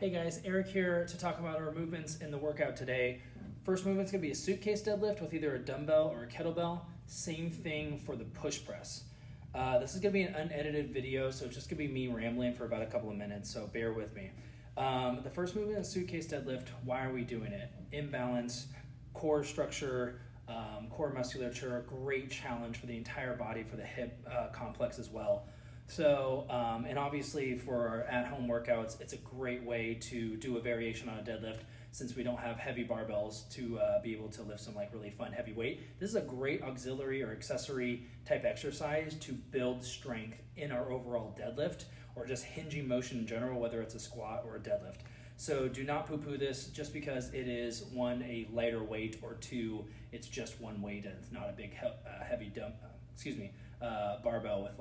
Hey guys, Eric here to talk about our movements in the workout today. First movement's gonna be a suitcase deadlift with either a dumbbell or a kettlebell. Same thing for the push press. This is gonna be an unedited video, so it's just gonna be me rambling for about a couple of minutes, so bear with me. The first movement is suitcase deadlift. Why are we doing it? Imbalance, core structure, core musculature, great challenge for the entire body, for the hip complex as well. So, and obviously for our at-home workouts, it's a great way to do a variation on a deadlift since we don't have heavy barbells to be able to lift some like really fun heavy weight. This is a great auxiliary or accessory type exercise to build strength in our overall deadlift or just hinging motion in general, whether it's a squat or a deadlift. So do not poo-poo this just because it is one, a lighter weight, or two, it's just one weight and it's not a big heavy barbell with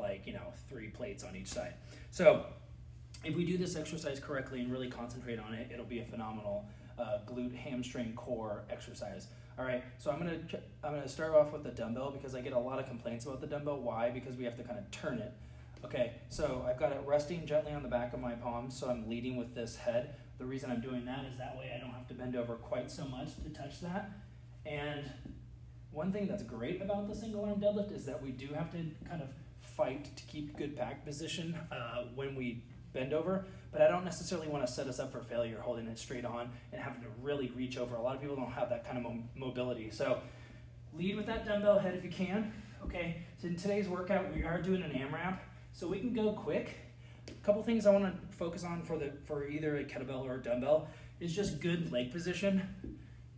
3 plates on each side. So if we do this exercise correctly and really concentrate on it, it'll be a phenomenal glute, hamstring, core exercise. All right, so I'm gonna start off with the dumbbell because I get a lot of complaints about the dumbbell. Why? Because we have to kind of turn it. Okay, so I've got it resting gently on the back of my palms, so I'm leading with this head. The reason I'm doing that is that way I don't have to bend over quite so much to touch that. And one thing that's great about the single arm deadlift is that we do have to kind of fight to keep good back position when we bend over, but I don't necessarily want to set us up for failure holding it straight on and having to really reach over. A lot of people don't have that kind of mobility. So lead with that dumbbell head if you can. Okay, so in today's workout, we are doing an AMRAP, so we can go quick. A couple things I want to focus on for either a kettlebell or a dumbbell is just good leg position.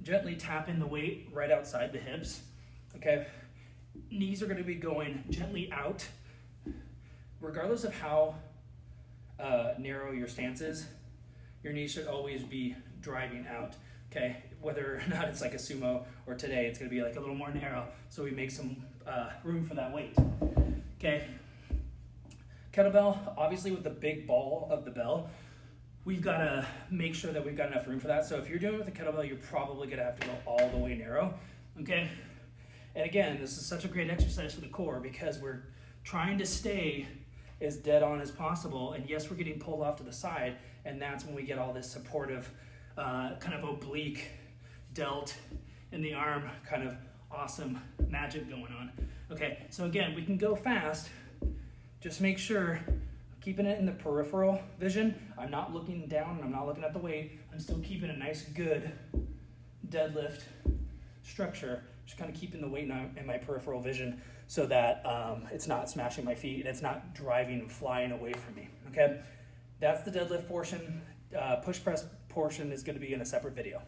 Gently tap in the weight right outside the hips. Okay, knees are going to be going gently out. Regardless of how narrow your stance is, your knees should always be driving out. Okay, whether or not it's like a sumo or today, it's going to be like a little more narrow, so we make some room for that weight. Okay. Kettlebell, obviously with the big ball of the bell, we've got to make sure that we've got enough room for that. So if you're doing it with a kettlebell, you're probably going to have to go all the way narrow, okay? And again, this is such a great exercise for the core because we're trying to stay as dead on as possible. And yes, we're getting pulled off to the side, and that's when we get all this supportive, kind of oblique delt in the arm, kind of awesome magic going on. Okay, so again, we can go fast. Just make sure, keeping it in the peripheral vision. I'm not looking down and I'm not looking at the weight. I'm still keeping a nice, good deadlift structure. Just kind of keeping the weight in my peripheral vision so that it's not smashing my feet and it's not driving and flying away from me, okay? That's the deadlift portion. Push press portion is gonna be in a separate video.